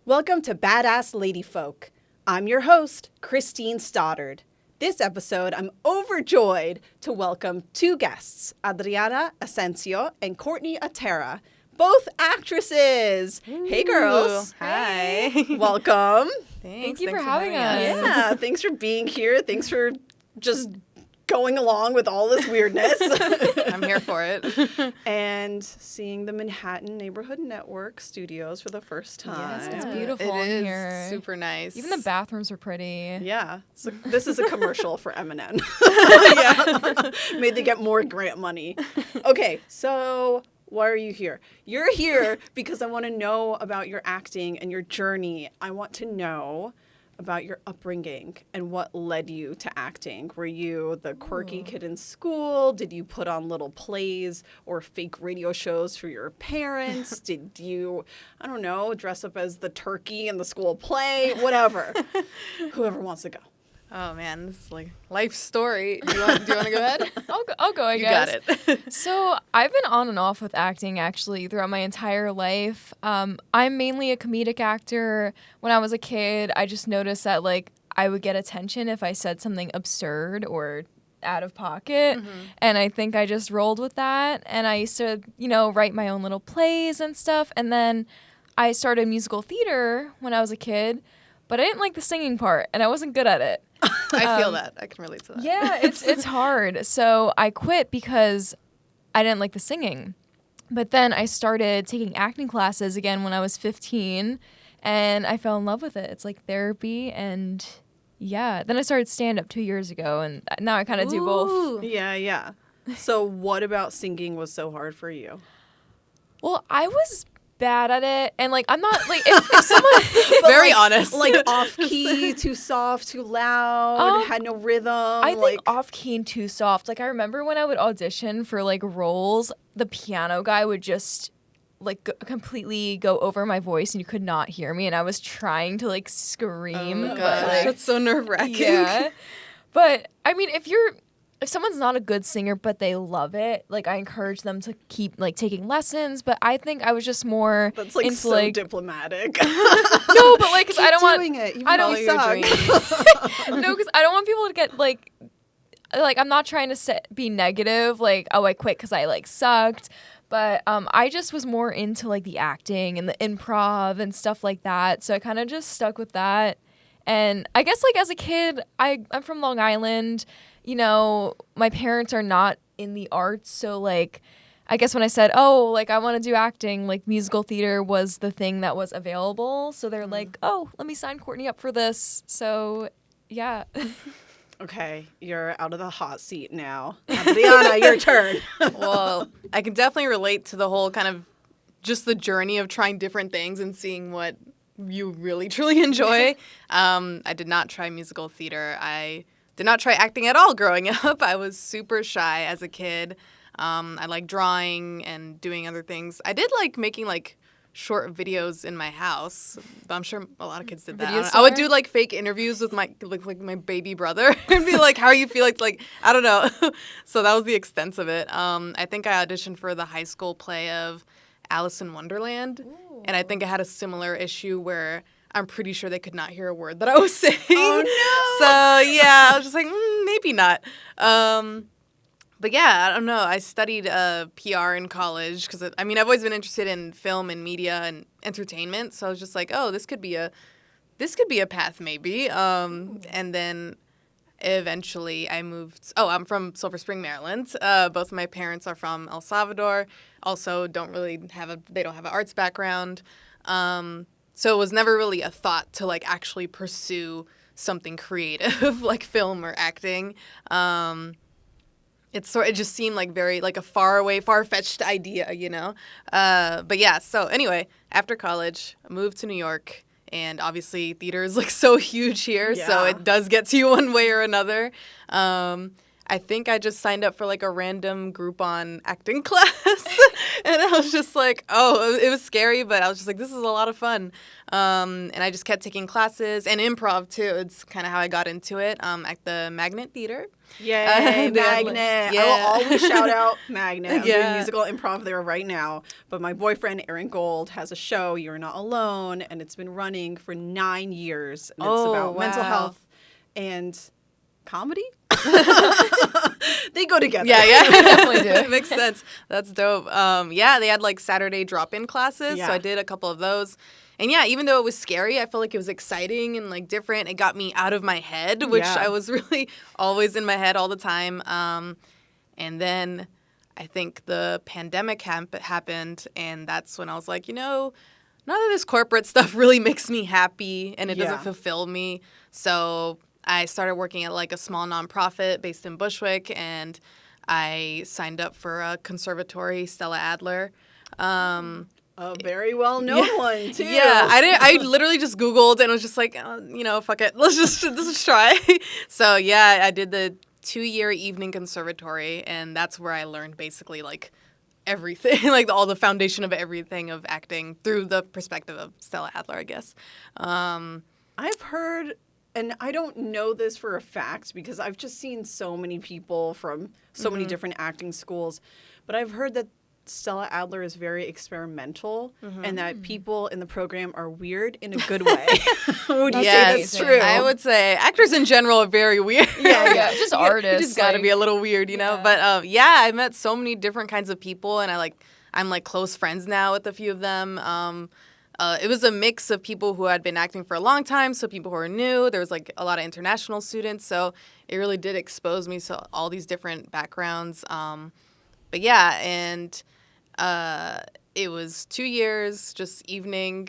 Welcome to Badass Lady Folk. I'm your host, Christine Stoddard. This episode, I'm overjoyed to welcome two guests, Adriana Ascencio and Courtney Autera, both actresses. Ooh, hey, girls. Hi. Welcome. Thanks for having us. Yeah, thanks for being here. Thanks for just going along with all this weirdness. I'm here for it. And seeing the Manhattan Neighborhood Network studios for the first time. Yes, it's beautiful It in is here. super nice. Even the bathrooms are pretty. Yeah. So this is a commercial for M&M. Made to get more grant money. Okay, so why are you here? You're here because I want to know about your acting and your journey. I want to know about your upbringing and what led you to acting. Were you the quirky kid in school? Did you put on little plays or fake radio shows for your parents? Did you, I don't know, dress up as the turkey in the school play? Whatever. Whoever wants to go. Oh man, this is like life story. Do you want to go ahead? I'll go, I You guess. got it. So I've been on and off with acting actually throughout my entire life. I'm mainly a comedic actor. When I was a kid, I just noticed that like I would get attention if I said something absurd or out of pocket. And I think I just rolled with that. And I used to, write my own little plays and stuff. And then I started musical theater when I was a kid, but I didn't like the singing part and I wasn't good at it. I feel that. I can relate to that. Yeah, it's hard. So I quit because I didn't like the singing. But then I started taking acting classes again when I was 15, and I fell in love with it. It's like therapy, and yeah. Then I started stand-up 2 years ago, and now I kind of do both. Yeah. So what about singing was so hard for you? Well, I was bad at it, and like I'm not like if someone Very honest. Like off key, too soft, too loud, had no rhythm. I think off key and too soft. Like I remember when I would audition for like roles, the piano guy would just like completely go over my voice and you could not hear me, and I was trying to like scream. Oh but gosh, like, that's so nerve-wracking. yeah. But I mean, if someone's not a good singer but they love it, like I encourage them to keep like taking lessons. But I think I was just more that's like into so like diplomatic. no, but like because I don't want doing it. You I don't really suck. no, because I don't want people to get like I'm not trying to be negative. Like I quit because I like sucked. But I just was more into like the acting and the improv and stuff like that. So I kind of just stuck with that. And I guess like as a kid, I'm from Long Island. My parents are not in the arts. So like, I guess when I said, oh, like I want to do acting, like musical theater was the thing that was available. So they're like, oh, let me sign Courtney up for this. So yeah. Okay, you're out of the hot seat now. Adriana, your turn. Well, I can definitely relate to the whole kind of just the journey of trying different things and seeing what you really, truly enjoy. I did not try musical theater. I did not try acting at all growing up. I was super shy as a kid. I like drawing and doing other things. I did like making like short videos in my house. I'm sure a lot of kids did that. I would do like fake interviews with my like my baby brother and be like, "How are you feeling?" Like I don't know. So that was the extent of it. I think I auditioned for the high school play of Alice in Wonderland, and I think I had a similar issue where I'm pretty sure they could not hear a word that I was saying. Oh, no. So, yeah, I was just like, maybe not. But, yeah, I don't know. I studied PR in college because, I've always been interested in film and media and entertainment. So I was just like, oh, this could be a path maybe. And then eventually I moved. Oh, I'm from Silver Spring, Maryland. Both of my parents are from El Salvador. Also, they don't have an arts background. So it was never really a thought to like actually pursue something creative like film or acting. It just seemed like very like a far-fetched idea, But yeah, so anyway, after college, I moved to New York, and obviously theater is like so huge here, so it does get to you one way or another. I think I just signed up for like a random Groupon acting class. And I was just like, oh, it was scary, but I was just like, this is a lot of fun. And I just kept taking classes and improv too. It's kind of how I got into it at the Magnet Theater. Yay, Magnet. Yeah. I will always shout out Magnet. I'm doing musical improv there right now. But my boyfriend, Aaron Gold, has a show, You're Not Alone, and it's been running for 9 years. And it's about mental health and comedy. They go together. Yeah, They definitely do. It makes sense. That's dope. Yeah, they had like Saturday drop-in classes, Yeah. so I did a couple of those. And yeah, even though it was scary, I felt like it was exciting and like different. It got me out of my head, which I was really always in my head all the time. And then I think the pandemic happened, and that's when I was like, none of this corporate stuff really makes me happy, and it doesn't fulfill me. So I started working at like a small nonprofit based in Bushwick, and I signed up for a conservatory, Stella Adler. A very well-known one, too. Yeah, I literally just Googled and was just like, fuck it. Let's just try. So, yeah, I did the 2-year evening conservatory, and that's where I learned basically, like, everything, like all the foundation of everything of acting through the perspective of Stella Adler, I guess. I've heard, and I don't know this for a fact because I've just seen so many people from so many different acting schools, but I've heard that Stella Adler is very experimental and that people in the program are weird in a good way. Would you say that's true? I would say actors in general are very weird. Yeah, just artists. You just got to be a little weird, know? But I met so many different kinds of people, and I'm like close friends now with a few of them. It was a mix of people who had been acting for a long time, so people who are new. There was like a lot of international students, so it really did expose me to all these different backgrounds. But yeah, and it was 2 years, just evening,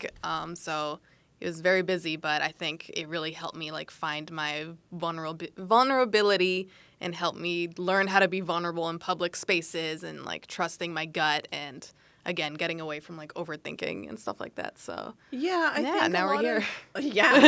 so it was very busy, but I think it really helped me like find my vulnerability and help me learn how to be vulnerable in public spaces and like trusting my gut and again getting away from like overthinking and stuff like that. So I think now we're here. I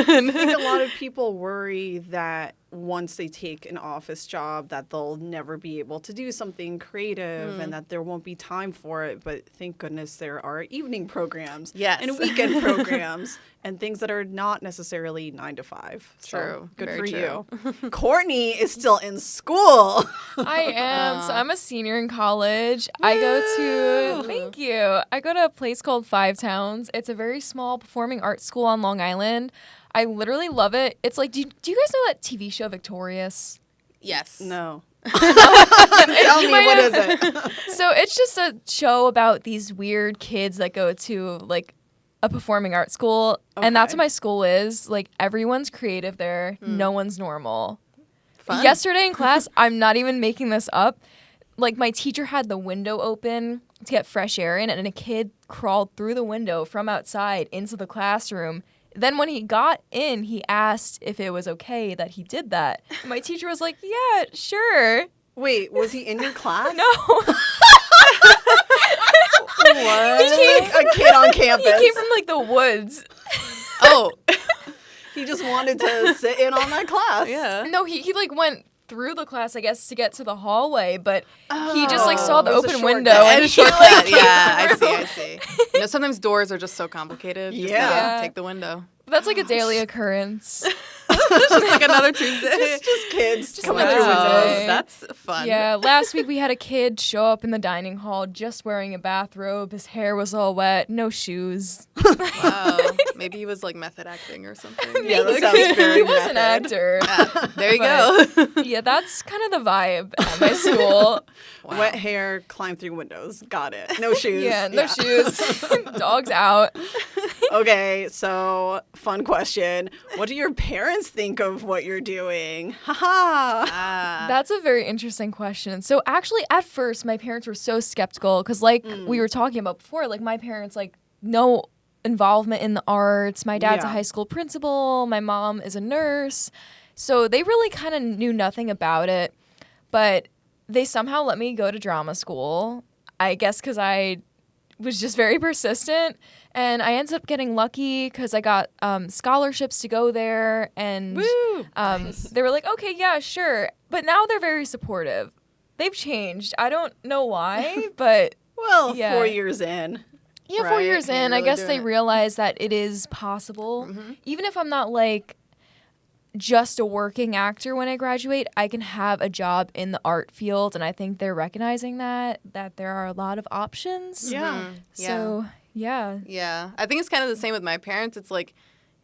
think a lot of people worry that once they take an office job that they'll never be able to do something creative and that there won't be time for it. But thank goodness there are evening programs and weekend programs and things that are not necessarily 9 to 5. True. So good Very for true. you. Courtney is still in school. I am. So I'm a senior in college. I go to a place called Five Towns. It's a very small performing arts school on Long Island. I literally love it. It's like, do you guys know that TV show Victorious? Yes. No. Tell me, what is it? So it's just a show about these weird kids that go to like a performing arts school. Okay. And that's what my school is. Like everyone's creative there. No one's normal. Fun. Yesterday in class, I'm not even making this up. Like my teacher had the window open to get fresh air in, and a kid crawled through the window from outside into the classroom. Then when he got in, he asked if it was okay that he did that. And my teacher was like, yeah, sure. Wait, was he in your class? No. What? A kid on campus. He came from like the woods. Oh. He just wanted to sit in on that class. Yeah. No, he like went through the class, I guess, to get to the hallway, but he just like saw the it was a open shortcut. window and he Shortcut. like I see. Sometimes doors are just so complicated. Just Yeah. take the window. That's like a daily occurrence. It's just like another Tuesday. Just kids coming another through Tuesday. windows. That's fun. Yeah, last week we had a kid show up in the dining hall just wearing a bathrobe. His hair was all wet, no shoes. Wow. Maybe he was like method acting or something. Yeah, that sounds very He was an method. actor. There you go. Yeah, that's kind of the vibe at my school. Wow. Wet hair, climb through windows. Got it. No shoes. Yeah, no shoes. Dogs out. Okay, so fun question. What do your parents think of what you're doing? Haha. That's a very interesting question. So actually, at first, my parents were so skeptical because, like we were talking about before, like my parents, like no involvement in the arts. My dad's a high school principal. My mom is a nurse. So they really kind of knew nothing about it. But they somehow let me go to drama school, I guess because I was just very persistent. And I ended up getting lucky because I got scholarships to go there. And they were like, okay, yeah, sure. but now they're very supportive. They've changed. I don't know why, but Well, yeah. 4 years in. Yeah, 4 Right? years You're in, I really guess doing they it. realize that it is possible. Even if I'm not like just a working actor when I graduate, I can have a job in the art field, and I think they're recognizing that there are a lot of options. Yeah. So, yeah. Yeah. I think it's kind of the same with my parents. It's like,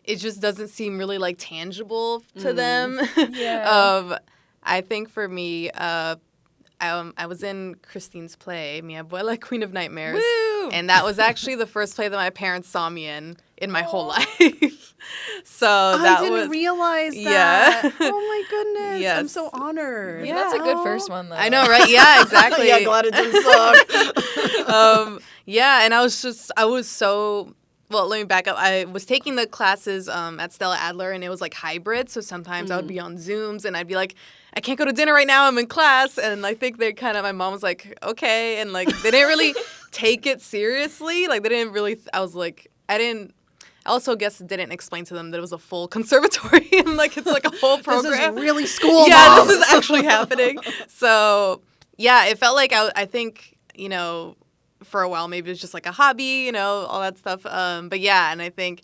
it just doesn't seem really like tangible to them. Yeah. I think for me, I was in Christine's play, Mi Abuela, Queen of Nightmares. Woo! And that was actually the first play that my parents saw me in my whole life. So that I didn't was realize Yeah. that. Oh my goodness. I'm Yes. so honored. Yeah, that's a good first one, though. I know, right? Yeah, exactly. Yeah, glad it didn't suck. Yeah, and I was so. Well, let me back up. I was taking the classes at Stella Adler, and it was like hybrid. So sometimes I would be on Zooms, and I'd be like, I can't go to dinner right now. I'm in class. And I think my mom was like, okay. And like, they didn't really take it seriously. Like, they didn't really, I was like, I also guess didn't explain to them that it was a full conservatory. And like, it's like a whole program. This is really school, Yeah, Mom. this is actually happening. So yeah, it felt like I think, for a while, maybe it was just like a hobby, all that stuff. But yeah, and I think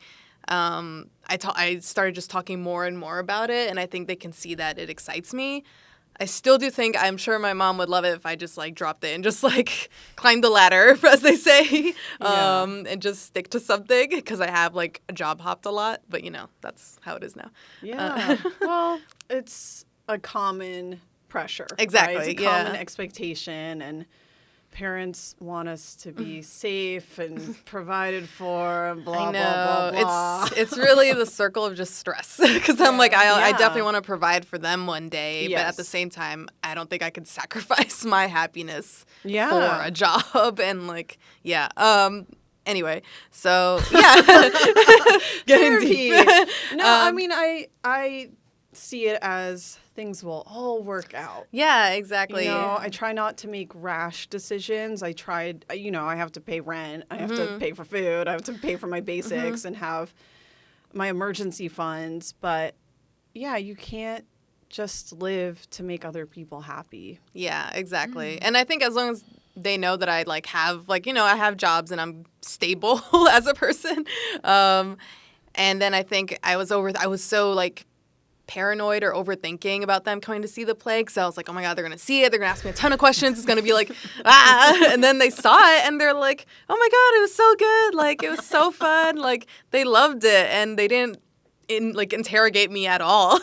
I started just talking more and more about it, and I think they can see that it excites me. I still do think, I'm sure my mom would love it if I just like dropped it and just like climbed the ladder, as they say, and just stick to something, because I have like job hopped a lot, but that's how it is now. Yeah. Well, it's a common pressure. Exactly, Right? It's a yeah. common expectation, and parents want us to be safe and provided for, and blah, I know. blah, blah, blah. It's really the circle of just stress, because I'm like, I Yeah. definitely want to provide for them one day, but at Yes. the same time, I don't think I could sacrifice my happiness Yeah. for a job. And like, yeah. Anyway, so yeah. Getting Therapy. deep. No, I mean, I see it as things will all work out. Yeah, exactly. I try not to make rash decisions. I have to pay rent. I have to pay for food. I have to pay for my basics and have my emergency funds. But yeah, you can't just live to make other people happy. Yeah, exactly. And I think as long as they know that I like have I have jobs and I'm stable as a person. And then I think I was so like paranoid or overthinking about them coming to see the play, because I was like, oh my God, they're going to see it. They're going to ask me a ton of questions. It's going to be like, and then they saw it and they're like, oh my God, it was so good. Like, it was so fun. Like, they loved it, and they didn't interrogate me at all.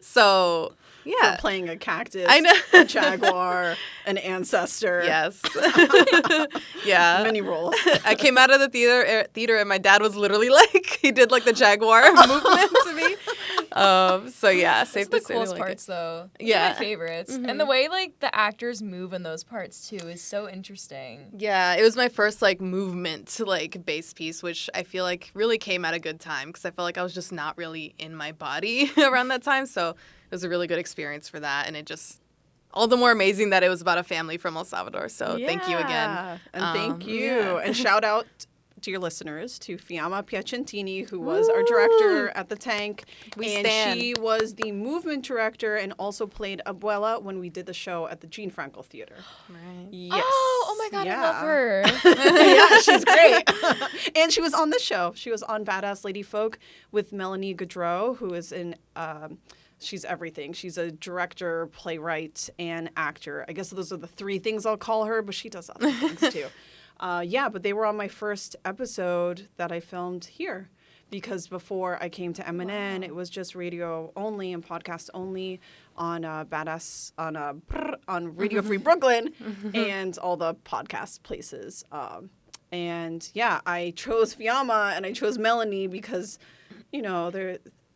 So yeah. For playing a cactus, I know. a jaguar, an ancestor. Yes. Yeah. Many roles. I came out of the theater and my dad was literally like, he did like the jaguar movement to me. So yeah, safe That's to the say. coolest like parts, though. Those are Yeah. my favorites. And the way, like, the actors move in those parts, too, is so interesting. Yeah, it was my first like movement like bass piece, which I feel like really came at a good time, because I felt like I was just not really in my body around that time. So it was a really good experience for that, and it just all the more amazing that it was about a family from El Salvador. So thank you again. Yeah, and thank you. Yeah. And shout out to your listeners, to Fiamma Piacentini, who was our director at the Tank. We and stan. she was the movement director and also played Abuela when we did the show at the Gene Frankel Theater. Right. Yes. Oh my God, I love her. Yeah, she's great. And she was on this show. She was on Badass Lady Folk with Melanie Gaudreau, who is in... she's everything. She's a director, playwright, and actor. I guess those are the three things I'll call her, but she does other things too. But they were on my first episode that I filmed here, because before I came to MNN, it was just radio only and podcast only on Badass on Radio Free Brooklyn and all the podcast places. And yeah, I chose Fiamma and I chose Melanie because,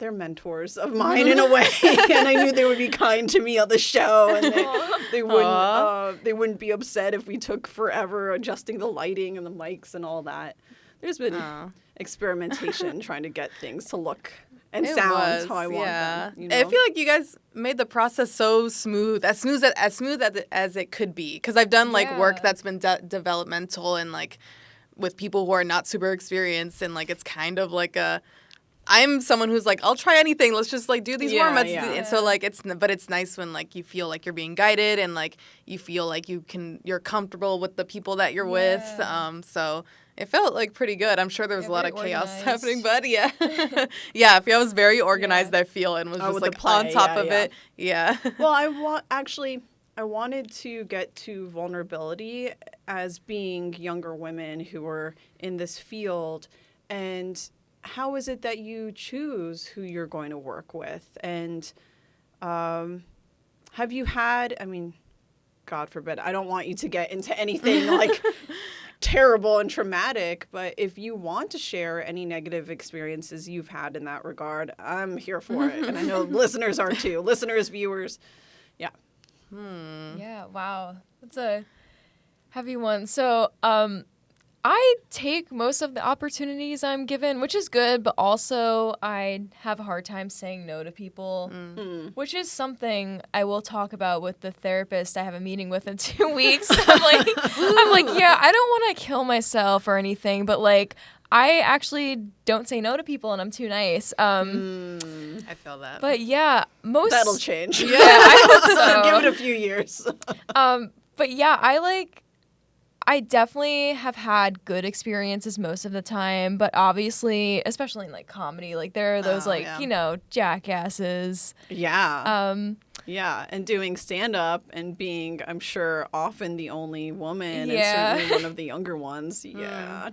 they're mentors of mine in a way, and I knew they would be kind to me on the show, and they wouldn't be upset if we took forever adjusting the lighting and the mics and all that. There's been experimentation trying to get things to look and sound how I want them. I feel like you guys made the process so smooth, as smooth as it could be, because I've done like work that's been developmental and like with people who are not super experienced, and like it's kind of like a I'm someone who's like, I'll try anything. Let's just like do these warm-ups. Yeah. And so like but it's nice when like you feel like you're being guided and like you feel like you're comfortable with the people that you're with. So it felt like pretty good. I'm sure there was a lot of chaos happening, but yeah. Yeah, I was very organized, I feel, and was just like on top of it. Yeah. Well, I wanted to get to vulnerability as being younger women who are in this field. And how is it that you choose who you're going to work with? And have you had, I mean, God forbid, I don't want you to get into anything like terrible and traumatic, but if you want to share any negative experiences you've had in that regard, I'm here for it. And I know listeners are too. Listeners, viewers. Yeah. Yeah, wow. That's a heavy one. So, I take most of the opportunities I'm given, which is good, but also I have a hard time saying no to people, which is something I will talk about with the therapist I have a meeting with in 2 weeks. I'm like, yeah, I don't want to kill myself or anything, but like, I actually don't say no to people and I'm too nice. I feel that. But yeah, that'll change. Yeah, I hope so. Give it a few years. But yeah, I definitely have had good experiences most of the time, but obviously, especially in like comedy, like there are those jackasses. Yeah. Yeah, and doing stand-up and being, I'm sure, often the only woman and certainly one of the younger ones. Yeah.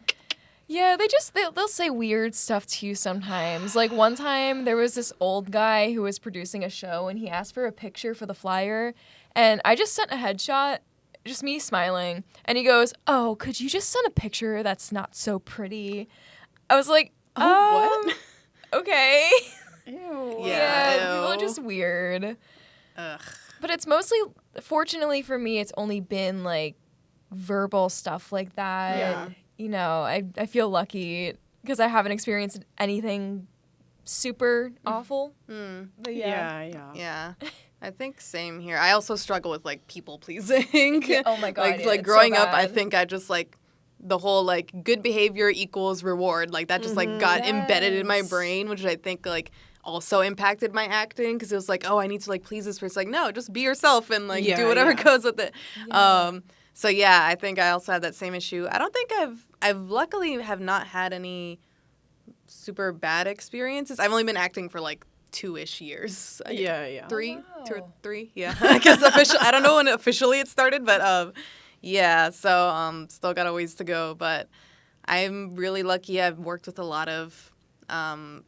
Yeah, they'll say weird stuff to you sometimes. Like one time there was this old guy who was producing a show and he asked for a picture for the flyer and I just sent a headshot, just me smiling. And he goes, "Oh, could you just send a picture that's not so pretty?" I was like, what? Okay. Ew. Yeah, people are just weird. Ugh. But it's mostly, fortunately for me, it's only been like verbal stuff like that. Yeah. You know, I feel lucky because I haven't experienced anything super awful. But Yeah. I think same here. I also struggle with like people pleasing. Oh my God. like growing up, I think I just like the whole like good behavior equals reward. Like that just like got embedded in my brain, which I think like also impacted my acting because it was like, oh, I need to like please this person. Like, no, just be yourself and like do whatever goes with it. Yeah. So yeah, I think I also have that same issue. I don't think I've luckily have not had any super bad experiences. I've only been acting for like 2-ish years. Yeah. 3, Oh, wow. 2 or 3. Yeah, I guess officially. I don't know when officially it started, but yeah. So still got a ways to go, but I'm really lucky. I've worked with a lot of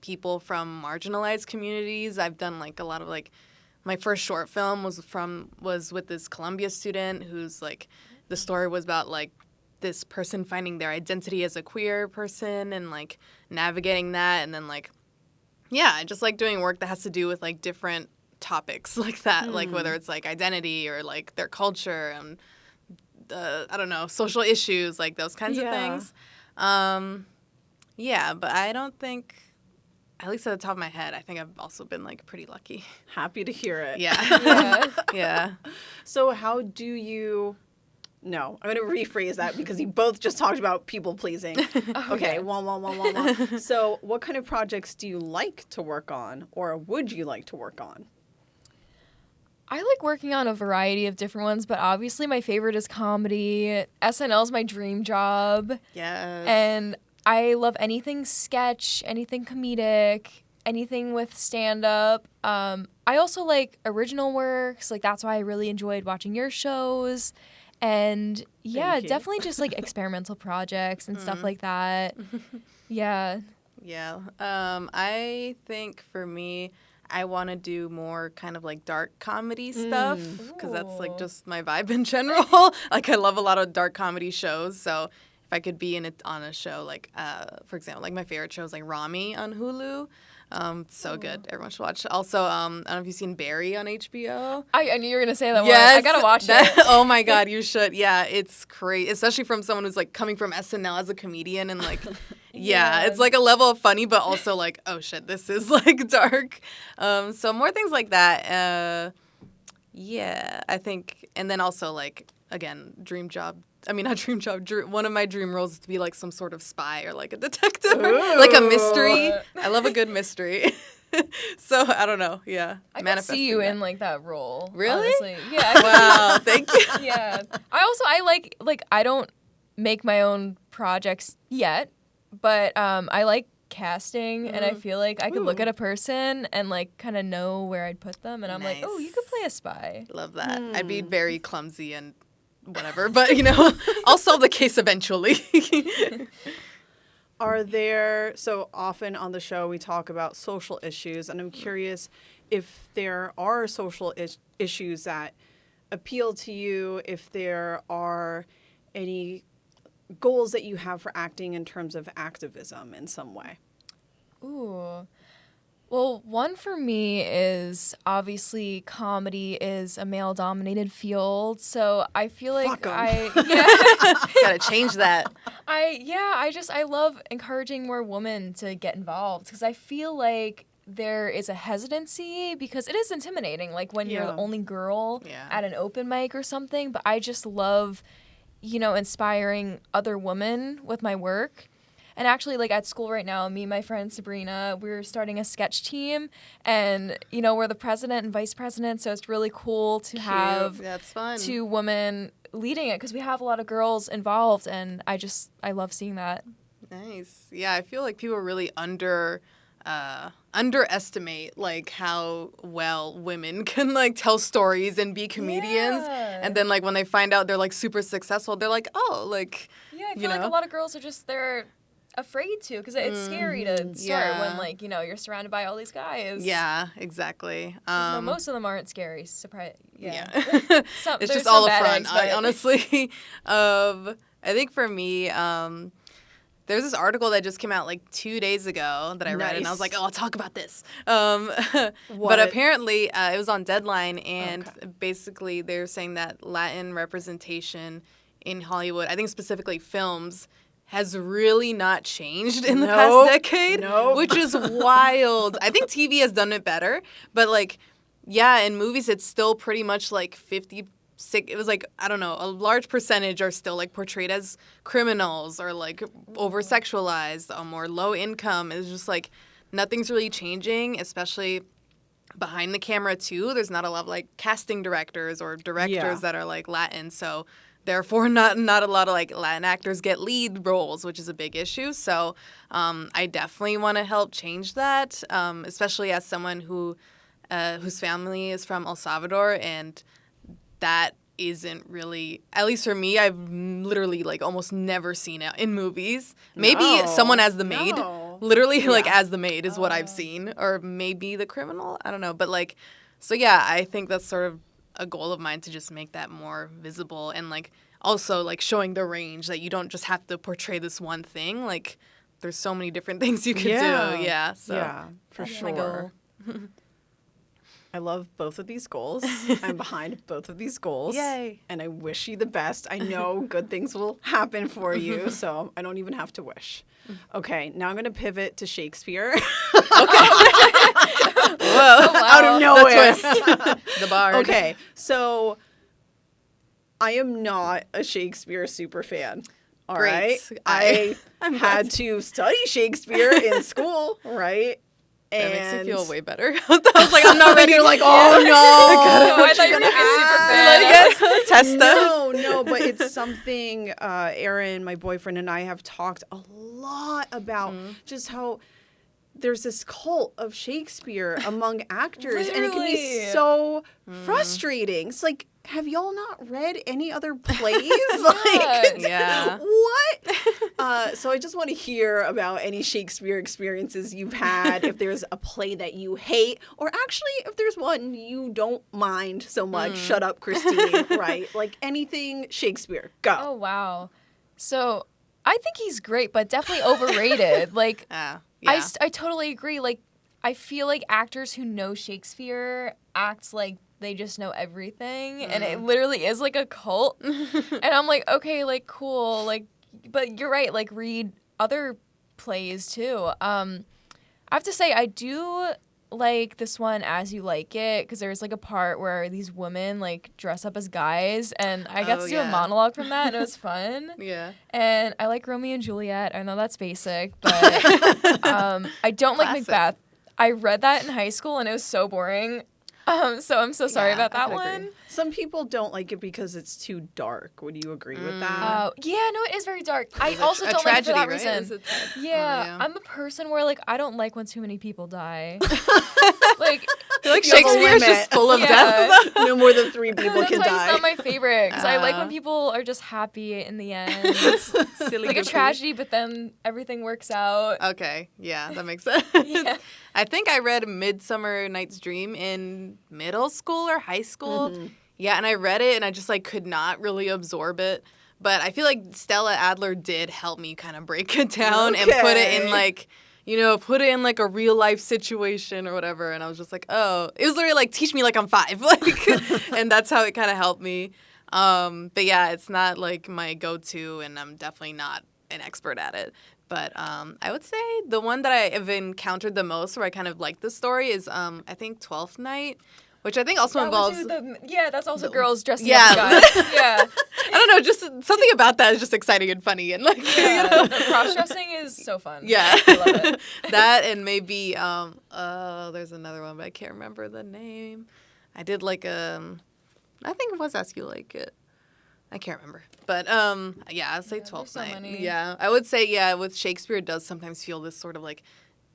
people from marginalized communities. I've done like a lot of like my first short film was with this Columbia student who's like the story was about like this person finding their identity as a queer person and like navigating that, and then like I just like doing work that has to do with like different topics like that, like whether it's like identity or like their culture and I don't know, social issues, like those kinds of things. But I don't think, at least at the top of my head, I think I've also been like pretty lucky. Happy to hear it. Yeah. So how do you... No, I'm going to rephrase that because you both just talked about people pleasing. Okay, one. So what kind of projects do you like to work on or would you like to work on? I like working on a variety of different ones, but obviously my favorite is comedy. SNL is my dream job. Yes. And I love anything sketch, anything comedic, anything with stand-up. I also like original works. Like that's why I really enjoyed watching your shows. And definitely just like experimental projects and stuff like that. Yeah. I think for me, I want to do more kind of like dark comedy stuff because that's like just my vibe in general. Like I love a lot of dark comedy shows. So if I could be on a show like, for example, like my favorite show is like Rami on Hulu. So good. Everyone should watch. Also, I don't know if you've seen Barry on HBO. I knew you were going to say that one. I got to watch it. Oh my God, you should. Yeah, it's great. Especially from someone who's like coming from SNL as a comedian and like, it's like a level of funny, but also like, oh shit, this is like dark. So more things like that. I think, and then also like, again, dream job, one of my dream roles is to be like some sort of spy or like a detective, like a mystery. I love a good mystery. So I don't know. Yeah, I can see you in like that role. Really? Honestly. Yeah. Wow. Thank you. Yeah. I like I don't make my own projects yet, but I like casting, and I feel like I could look at a person and like kind of know where I'd put them, and I'm like, oh, you could play a spy. Love that. I'd be very clumsy and whatever, but I'll solve the case eventually. Are there, so often on the show we talk about social issues, and I'm curious if there are social issues that appeal to you, if there are any goals that you have for acting in terms of activism in some way. Ooh. Well, one for me is obviously comedy is a male-dominated field, so I feel like Gotta change that. I love encouraging more women to get involved, because I feel like there is a hesitancy because it is intimidating, like when you're the only girl at an open mic or something. But I just love, inspiring other women with my work. And actually, like, at school right now, me and my friend Sabrina, we're starting a sketch team. And, we're the president and vice president, so it's really cool to have That's fun. 2 women leading it, because we have a lot of girls involved, and I love seeing that. Nice. Yeah, I feel like people really underestimate, like, how well women can, like, tell stories and be comedians. Yeah. And then, like, when they find out they're, like, super successful, they're like, oh, like, Yeah, I feel like a lot of girls are just, they're afraid to, because it's scary to start when, like, you're surrounded by all these guys. Yeah, exactly. Most of them aren't scary. Surprise. Yeah. It's just all a front, honestly. I think for me, there's this article that just came out like 2 days ago that I read, and I was like, oh, I'll talk about this. But apparently it was on Deadline, and basically they're saying that Latin representation in Hollywood, I think specifically films, has really not changed in the past decade, which is wild. I think TV has done it better, but like, yeah, in movies it's still pretty much like 50. It was like, I don't know, a large percentage are still like portrayed as criminals or like over-sexualized or low income. It's just like nothing's really changing, especially behind the camera too. There's not a lot of like casting directors or directors that are like Latin, so therefore not a lot of like Latin actors get lead roles, which is a big issue. So I definitely want to help change that, especially as someone whose family is from El Salvador, and that isn't really, at least for me, I've literally like almost never seen it in movies. Maybe someone as the maid, literally like as the maid is what I've seen, or maybe the criminal. I don't know, but like, so yeah, I think that's sort of a goal of mine to just make that more visible, and like also like showing the range that you don't just have to portray this one thing. Like there's so many different things you can do. Yeah, so yeah, for that's sure. my goal. I love both of these goals. I'm behind both of these goals. Yay. And I wish you the best. I know good things will happen for you, so I don't even have to wish. Okay, now I'm going to pivot to Shakespeare. Whoa. Oh, wow. Out of nowhere. The bard. Okay, so I am not a Shakespeare super fan. All Great. right. I'm had to study Shakespeare in school, right? That makes me feel way better. I was like, I'm not ready. You're like, oh no. I thought you were going to be super fan. Test us. No, but it's something Aaron, my boyfriend, and I have talked a lot about, just how there's this cult of Shakespeare among actors, and it can be so frustrating. It's like, have y'all not read any other plays? What? So I just want to hear about any Shakespeare experiences you've had, if there's a play that you hate, or actually if there's one you don't mind so much. Shut up, Christine, right? Like anything Shakespeare. Go. Oh, wow. So I think he's great, but definitely overrated. Like, Yeah. I totally agree. Like, I feel like actors who know Shakespeare act like they just know everything, and it literally is like a cult. And I'm like, okay, like, cool, like, but you're right, like, read other plays too. I have to say, I do like this one, As You Like It, because there's like a part where these women like dress up as guys, and I got to do a monologue from that, and it was fun. Yeah. And I like Romeo and Juliet. I know that's basic, but I don't like Macbeth. I read that in high school, and it was so boring. So I'm so sorry about that one. Agree. Some people don't like it because it's too dark. Would you agree with that? Yeah, no, it is very dark. I also don't like it for that reason. Yeah. I'm a person where like I don't like when too many people die. Like Shakespeare's just full of death. No more than 3 people That's can why die. It's not my favorite because I like when people are just happy in the end. It's Silly like a tragedy, but then everything works out. Okay, yeah, that makes sense. Yeah. I think I read Midsummer Night's Dream in middle school or high school. Mm-hmm. Yeah, and I read it and I just like could not really absorb it. But I feel like Stella Adler did help me kind of break it down and put it in like, put it in like a real life situation or whatever. And I was just like, oh, it was literally like teach me like I'm 5, like, and that's how it kind of helped me. But yeah, it's not like my go-to, and I'm definitely not an expert at it. But I would say the one that I have encountered the most where I kind of like the story is, I think, 12th Night, which I think also involves... that's also girls dressing up as guys. Yeah. I don't know, just something about that is just exciting and funny. And like, cross-dressing is so fun. Yeah. I love it. That and maybe, there's another one, but I can't remember the name. I did like, I think it was Ask You Like It. I can't remember. But, yeah, I'd say 12th Night. Many. Yeah. I would say, with Shakespeare, it does sometimes feel this sort of, like,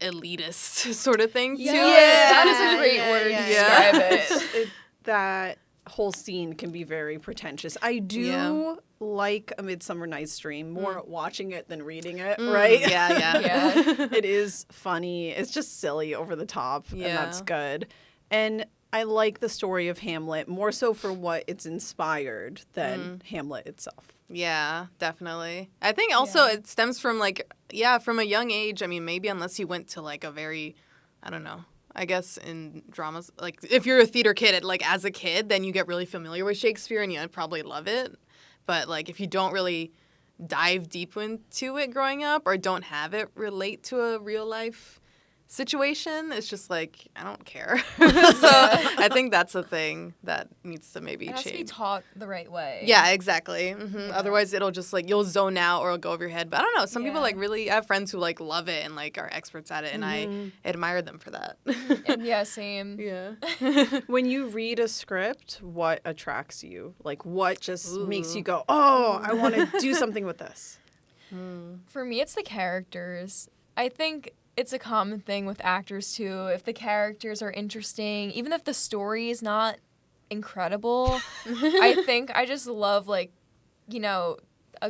elitist sort of thing, too. Yeah, that is a great word to describe it. That whole scene can be very pretentious. I do like A Midsummer Night's Dream, more watching it than reading it, right? Yeah. It is funny. It's just silly, over the top, and that's good. And I like the story of Hamlet more so for what it's inspired than Hamlet itself. Yeah, definitely. I think also it stems from from a young age. I mean, maybe unless you went to like a very, I don't know, I guess in dramas, like if you're a theater kid, as a kid, then you get really familiar with Shakespeare and you probably love it. But like if you don't really dive deep into it growing up or don't have it relate to a real life situation, it's just like I don't care. So I think that's a thing that needs to maybe change. It has to be taught the right way. Yeah, exactly. Mm-hmm. Yeah. Otherwise, it'll just you'll zone out or it'll go over your head. But I don't know. Some people really. I have friends who love it and are experts at it, and I admire them for that. Yeah, same. Yeah. When you read a script, what attracts you? What just makes you go, "Oh, I want to do something with this"? For me, it's the characters. I think it's a common thing with actors, too. If the characters are interesting, even if the story is not incredible, I think I just love, a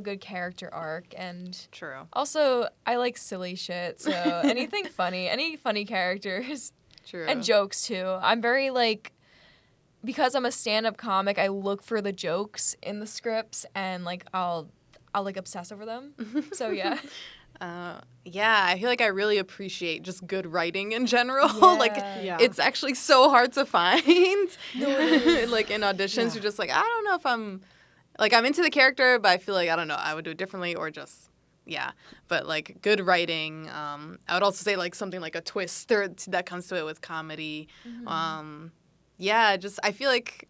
good character arc. And True. Also, I like silly shit, so anything funny, any funny characters. True. And jokes, too. I'm very, because I'm a stand-up comic, I look for the jokes in the scripts, and, I'll obsess over them. So, yeah. I feel like I really appreciate just good writing in general. Yeah. It's actually so hard to find. In auditions, you're just I don't know if I'm into the character, but I feel I don't know, I would do it differently or just, But good writing, I would also say something like a twist that comes to it with comedy. Mm-hmm. I feel like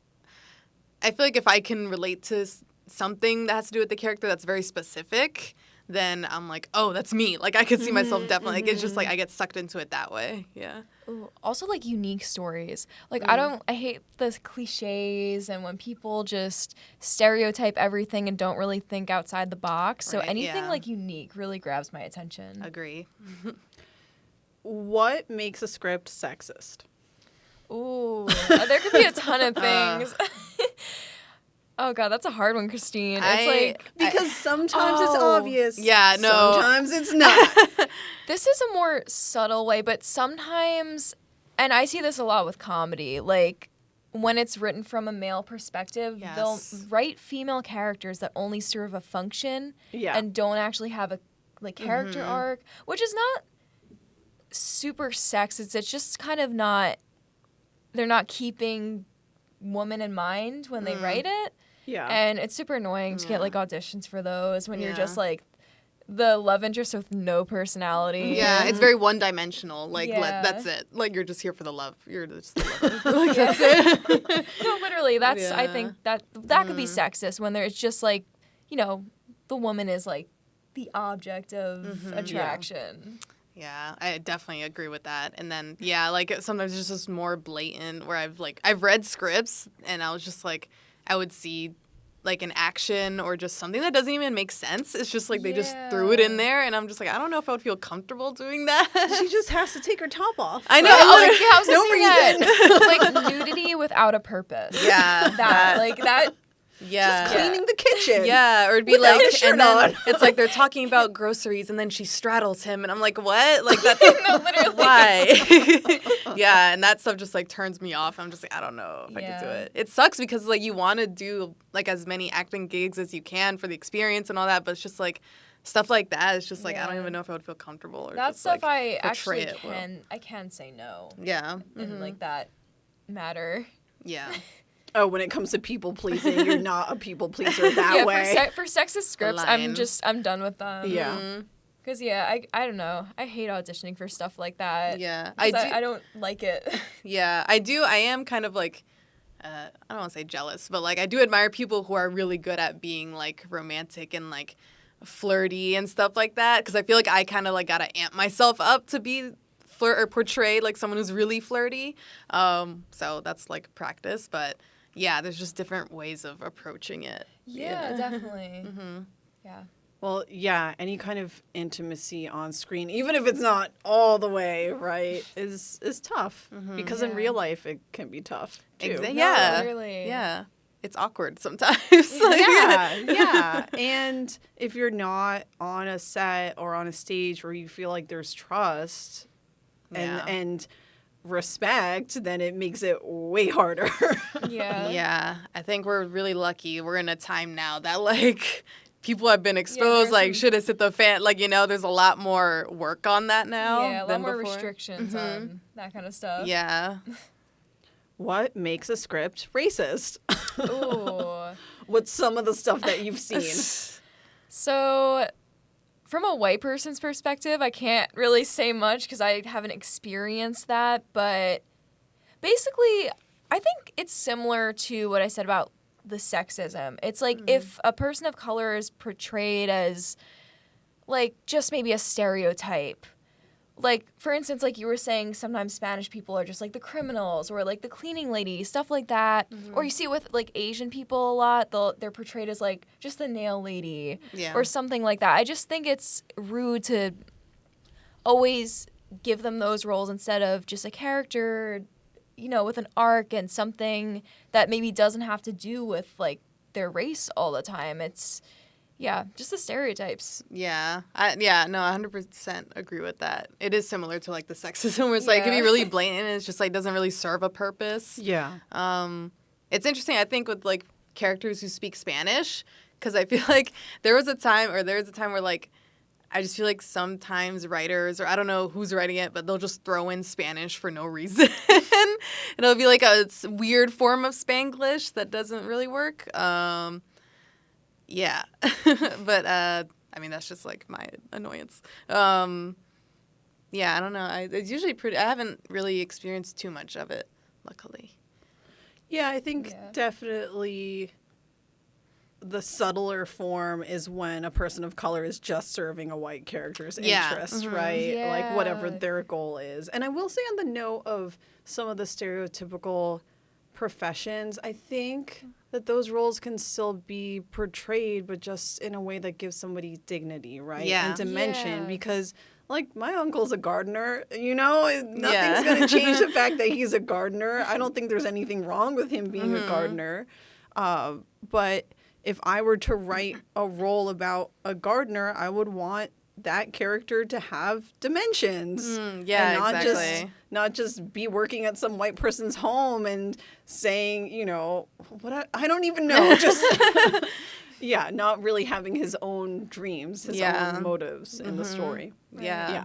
if I can relate to something that has to do with the character that's very specific, then I'm oh, that's me. I could see myself definitely. It's just I get sucked into it that way. Yeah. Ooh, also unique stories. I hate the cliches and when people just stereotype everything and don't really think outside the box. So anything unique really grabs my attention. Agree. What makes a script sexist? Ooh, there could be a ton of things. Oh, God, that's a hard one, Christine. It's because sometimes it's obvious. Yeah, no. Sometimes it's not. This is a more subtle way, but sometimes, and I see this a lot with comedy, when it's written from a male perspective, they'll write female characters that only serve a function and don't actually have a character arc, which is not super sexist. It's just kind of not, they're not keeping woman in mind when they write it. Yeah. And it's super annoying to get auditions for those when you're just the love interest with no personality. Yeah, it's very one-dimensional. Like, Yeah. that's it. Like, you're just here for the love. You're just the lover. Like, that's it. No, literally, that's I Yeah. think that could be sexist when there's just like, you know, the woman is like the object of attraction. Yeah, I definitely agree with that. And then, yeah, like, sometimes it's just more blatant where I've read scripts and I was just like, I would see like an action or just something that doesn't even make sense. It's just like they just threw it in there, and I'm just like, I don't know if I would feel comfortable doing that. She just has to take her top off. I know. Like, yeah, I was No gonna say that. Like nudity without a purpose. Yeah, that. yeah, Just cleaning the kitchen. yeah, or it'd be Without like, a shirt and then on. it's like they're talking about groceries, and then she straddles him, and I'm like, what? Like that? No, literally. Why? Yeah, and that stuff just like turns me off. I'm just like, I don't know if I could do Yeah. it. It sucks because like you want to do like as many acting gigs as you can for the experience and all that, but it's just like stuff like that. It's just like I don't Yeah. even know if I would feel comfortable or That just, stuff like, I portray actually it well. I can say no Yeah. in like that matter. Yeah. Oh, when it comes to people pleasing, you're not a people pleaser that Yeah, way. for sexist scripts, line. I'm done with them. Yeah. Because I don't know. I hate auditioning for stuff like that. Yeah. 'Cause I don't like it. Yeah, I do. I am kind of like, I don't want to say jealous, but like I do admire people who are really good at being like romantic and like flirty and stuff like that. Because I feel like I kind of like gotta amp myself up to be flirt or portray like someone who's really flirty. So that's like practice, but yeah, there's just different ways of approaching it. Yeah, definitely. Yeah. Well, yeah, any kind of intimacy on screen, even if it's not all the way right, is tough. Because in Yeah. real life, it can be tough, too. Yeah. literally. Yeah. It's awkward sometimes. Like, Yeah. And if you're not on a set or on a stage where you feel like there's trust Yeah. and respect, then it makes it way harder. Yeah. Yeah, I think we're really lucky. We're in a time now that like people have been exposed. there's Like some- shit has hit the fan. Like there's a lot more work on that now. Yeah, a lot than more before. restrictions on that kind of stuff. Yeah, What makes a script racist? Ooh. What's some of the stuff that you've seen? So, from a white person's perspective, I can't really say much because I haven't experienced that. But basically, I think it's similar to what I said about the sexism. It's like if a person of color is portrayed as, like, just maybe a stereotype. Like, for instance, like you were saying, sometimes Spanish people are just, like, the criminals or, like, the cleaning lady, stuff like that. Or you see it with, like, Asian people a lot. They're portrayed as, like, just the nail lady Yeah. or something like that. I just think it's rude to always give them those roles instead of just a character, you know, with an arc and something that maybe doesn't have to do with, like, their race all the time. It's... yeah, just the stereotypes. yeah, I 100% agree with that. It is similar to like the sexism where it's like it can be Yeah. really blatant. And it's just like doesn't really serve a purpose. Yeah. It's interesting, I think, with like characters who speak Spanish, because I feel like there was a time where like I just feel like sometimes writers, or I don't know who's writing it, but they'll just throw in Spanish for no reason. And it'll be like a weird form of Spanglish that doesn't really work. Yeah. But I mean, that's just like my annoyance. Yeah, I don't know. It's usually pretty. I haven't really experienced too much of it, luckily. Yeah, I think Yeah. definitely the subtler form is when a person of color is just serving a white character's Yeah. interest, right? Like whatever Yeah. their goal is. And I will say on the note of some of the stereotypical professions, I think that those roles can still be portrayed, but just in a way that gives somebody dignity, right? Yeah. And dimension. Yeah. Because, like, my uncle's a gardener, you know? Nothing's Yeah. going to change the fact that he's a gardener. I don't think there's anything wrong with him being a gardener. But if I were to write a role about a gardener, I would want that character to have dimensions. Yeah, and not exactly. not just be working at some white person's home and saying, you know, I don't even know. Just yeah, not really having his own dreams, his Yeah. own motives in the story. Yeah. Yeah.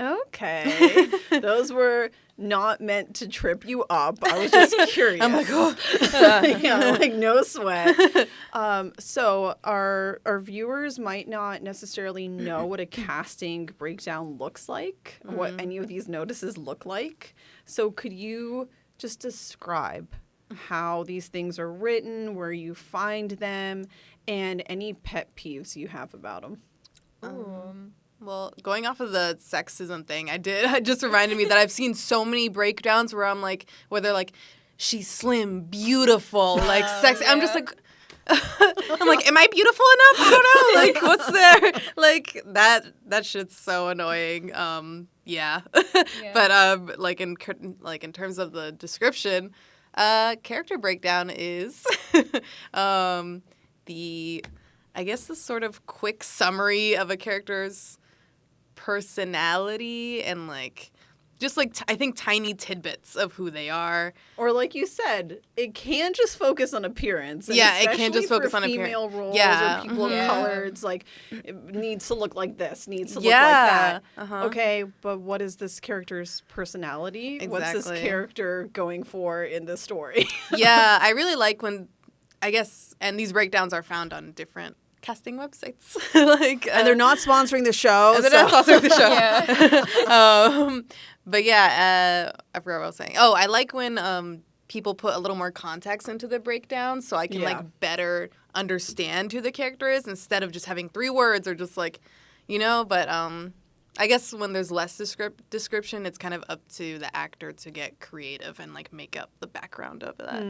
Okay. Those were not meant to trip you up. I was just curious. I'm like, oh. Yeah, like no sweat. So our viewers might not necessarily know what a casting breakdown looks like, what any of these notices look like. So could you just describe how these things are written, where you find them, and any pet peeves you have about them? Well, going off of the sexism thing, it just reminded me that I've seen so many breakdowns where I'm like, where they're like, she's slim, beautiful, like sexy. I'm just like, I'm like, am I beautiful enough? I don't know. Like, what's there? Like that shit's so annoying. Yeah. But like in terms of the description, character breakdown is I guess the sort of quick summary of a character's personality and like just like I think tiny tidbits of who they are. Or like you said, it can just focus on appearance. And yeah, it can just focus on appearance. Female roles yeah. or people Mm-hmm. of color. It's like it needs to look like this, needs to look like that. Okay, but what is this character's personality? Exactly. What's this character going for in the story? Yeah, I really like when I guess and these breakdowns are found on different casting websites. Like and they're not sponsoring the show. And they're not sponsoring the show. Yeah. But yeah, I forgot what I was saying. Oh, I like when people put a little more context into the breakdown so I can like better understand who the character is instead of just having 3 words or just like, but I guess when there's less description, it's kind of up to the actor to get creative and like make up the background of that.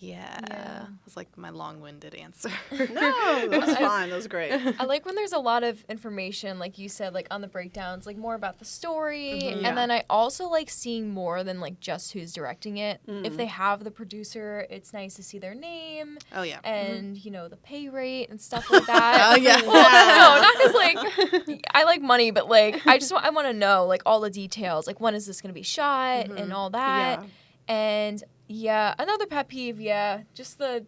Yeah. It's like my long-winded answer. No, that was fine. That was great. I like when there's a lot of information, like you said, like on the breakdowns, like more about the story. Yeah. And then I also like seeing more than like just who's directing it. If they have the producer, it's nice to see their name. Oh, yeah. And, the pay rate and stuff like that. Oh, yeah. Well, no, not because, like, I like money, but, like, I want to know, like, all the details. Like, when is this going to be shot and all that. Yeah. And, yeah, another pet peeve, just the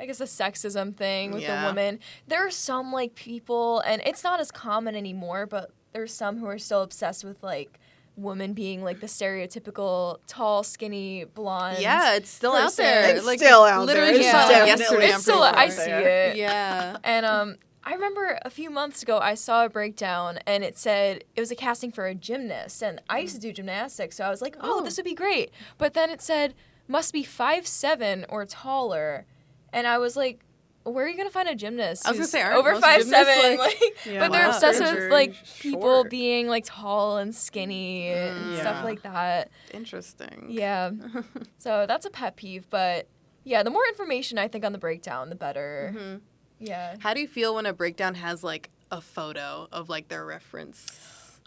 sexism thing with the women. There are some, like, people, and it's not as common anymore, but there's some who are still obsessed with, like, women being, like, the stereotypical tall, skinny, blonde. Yeah, it's still out person. there. It's like, still out literally there. saw it Definitely yesterday. It's still, I see it. Yeah. And I remember a few months ago I saw a breakdown and it said it was a casting for a gymnast, and I used to do gymnastics, so I was like, oh, this would be great. But then it said must be 5'7" or taller, and I was like, where are you gonna find a gymnast? I was gonna who's say, aren't over most 5'7"? gymnasts, Like, Yeah, but they're wow. obsessed with They're like people short. being like tall and skinny and Yeah. stuff like that. Interesting. Yeah. So that's a pet peeve, but yeah, the more information I think on the breakdown, the better. Mhm. Yeah. How do you feel when a breakdown has like a photo of like their reference?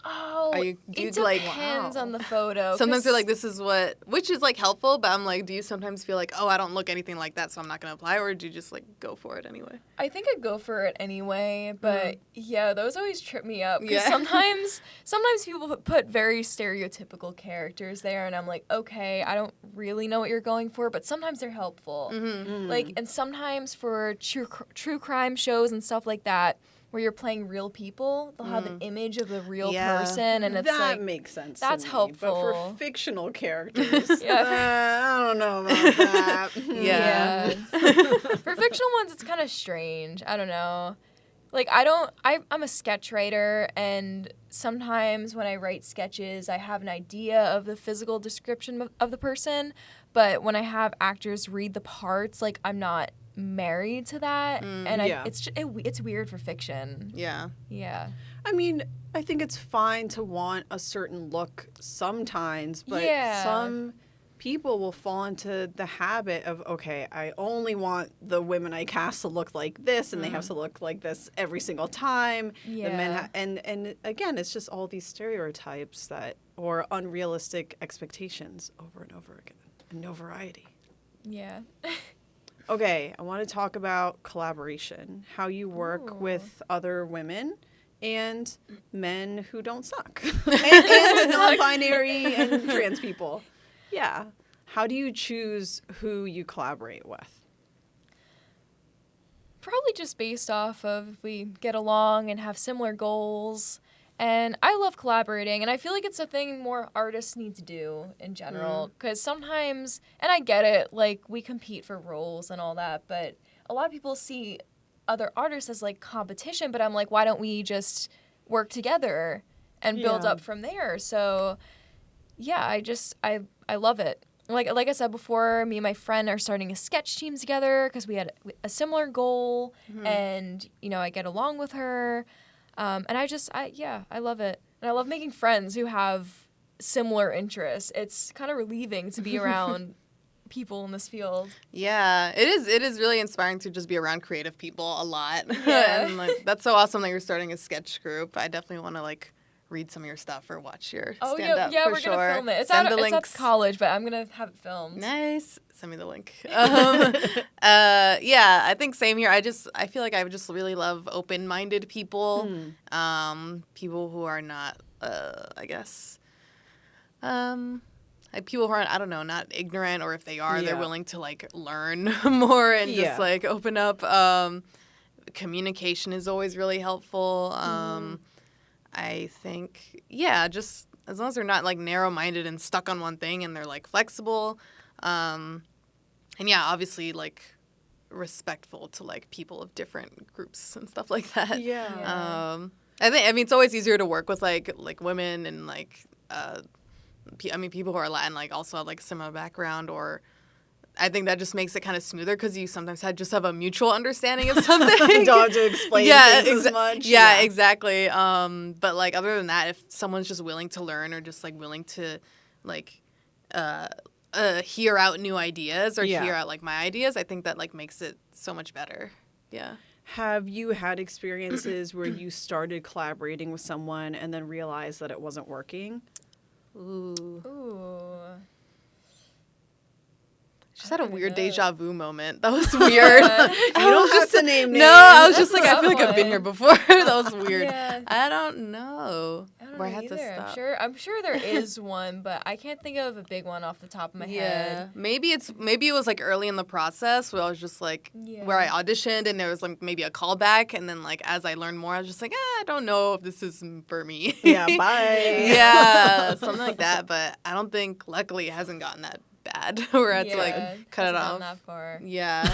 Oh, Do you it like, depends wow. on the photo. Sometimes 'cause they're like, this is what, which is like helpful, but I'm like, do you sometimes feel like, oh, I don't look anything like that, so I'm not going to apply, or do you just like go for it anyway? I think I'd go for it anyway, but yeah, those always trip me up. Because Yeah. sometimes people put very stereotypical characters there, and I'm like, okay, I don't really know what you're going for, but sometimes they're helpful. Like, and sometimes for true crime shows and stuff like that, where you're playing real people, they'll have an image of the real person, and it's that like makes sense. that's to me. helpful. But for fictional characters, Yeah. I don't know about that. Yeah. For fictional ones, it's kind of strange. I don't know. Like, I'm a sketch writer, and sometimes when I write sketches, I have an idea of the physical description of the person, but when I have actors read the parts, like, I'm not married to that, and Yeah. it's weird for fiction. Yeah. Yeah. I mean, I think it's fine to want a certain look sometimes, but Yeah. some people will fall into the habit of, okay, I only want the women I cast to look like this, and they have to look like this every single time. The men Yeah. and again, it's just all these stereotypes that or unrealistic expectations over and over again, and no variety. Yeah. Okay, I want to talk about collaboration, how you work Ooh. with other women and men who don't suck, and non-binary and trans people. Yeah. How do you choose who you collaborate with? Probably just based off of if we get along and have similar goals. And I love collaborating, and I feel like it's a thing more artists need to do in general. Because sometimes, and I get it, like, we compete for roles and all that, but a lot of people see other artists as, like, competition, but I'm like, why don't we just work together and build up from there? So, yeah, I love it. Like I said before, me and my friend are starting a sketch team together because we had a similar goal, and, you know, I get along with her. And I love it. And I love making friends who have similar interests. It's kind of relieving to be around people in this field. Yeah, it is really inspiring to just be around creative people a lot. Yeah. And like that's so awesome that you're starting a sketch group. I definitely want to like read some of your stuff or watch your stand-up yeah, for we're sure. gonna film it. It's Send at the links. college, but I'm gonna have it filmed. Nice. Send me the link. Yeah, I think same here. I feel like I just really love open-minded people, people who are not, I guess, like people who aren't, I don't know, not ignorant, or if they are, they're willing to like learn more and just like open up. Communication is always really helpful. I think, just as long as they're not like narrow-minded and stuck on one thing, and they're like flexible. And yeah, obviously, like, respectful to, like, people of different groups and stuff like that. Yeah. I mean, it's always easier to work with, like women and, like, people who are Latin, like, also have, like, similar background, or I think that just makes it kind of smoother because you sometimes just have a mutual understanding of something. Don't have to explain things as much. Yeah, exactly. But, like, other than that, if someone's just willing to learn or just, like, willing to, like, hear out new ideas or hear out like my ideas, I think that like makes it so much better. Yeah. Have you had experiences where you started collaborating with someone and then realized that it wasn't working? Ooh. Just had a don't weird know. deja vu moment. That was weird. You don't have to name names. No, I was just That's like, a I feel like tough I've been one. here before. That was weird. Yeah. I don't know. I don't Where know I had to either. stop. I'm sure there is one, but I can't think of a big one off the top of my head. Maybe it was like early in the process where I was just like where I auditioned and there was like maybe a callback, and then like as I learned more I was just like, I don't know if this is for me. Yeah, bye. Yeah, something like that. But I don't think, luckily, it hasn't gotten that bad where I had to like cut it hasn't off. gone that far. Yeah.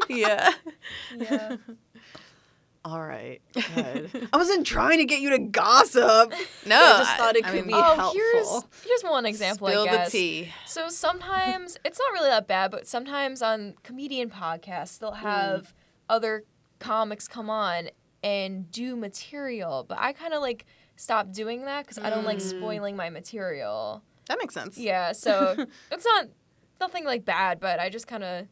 Yeah. Yeah. All right, good. I wasn't trying to get you to gossip. No, I just thought it could mean, be Oh, helpful. here's one example, Spill I guess. the tea. So sometimes, it's not really that bad, but sometimes on comedian podcasts, they'll have other comics come on and do material. But I kind of like stopped doing that because I don't like spoiling my material. That makes sense. Yeah, so it's nothing like bad, but I just kind of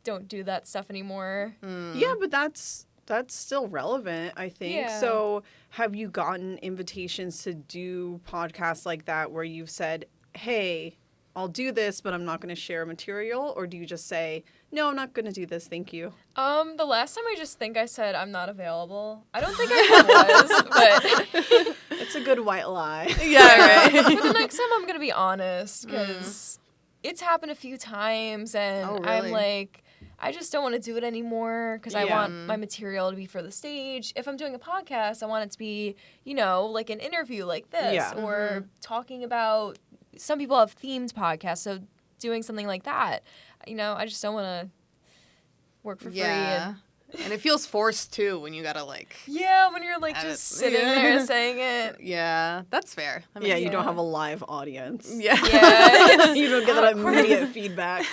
don't do that stuff anymore. Yeah, but that's still relevant, I think. Yeah. So have you gotten invitations to do podcasts like that where you've said, hey, I'll do this, but I'm not going to share material? Or do you just say, no, I'm not going to do this, thank you? The last time I just think I said I'm not available. I don't think I was, but It's a good white lie. Yeah, right. but the next time I'm going to be honest because it's happened a few times and Oh, I'm really? like, I just don't want to do it anymore because I Yeah. want my material to be for the stage. If I'm doing a podcast, I want it to be, you know, like an interview like this Yeah. or talking about, some people have themed podcasts, so doing something like that. You know, I just don't want to work for free. Yeah. And it feels forced too when you gotta like. Yeah, when you're like Have just it- sitting yeah. there saying it. Yeah, that's fair. That Yeah, makes you don't sense. have a live audience. Yeah. Yeah. You don't get that immediate feedback.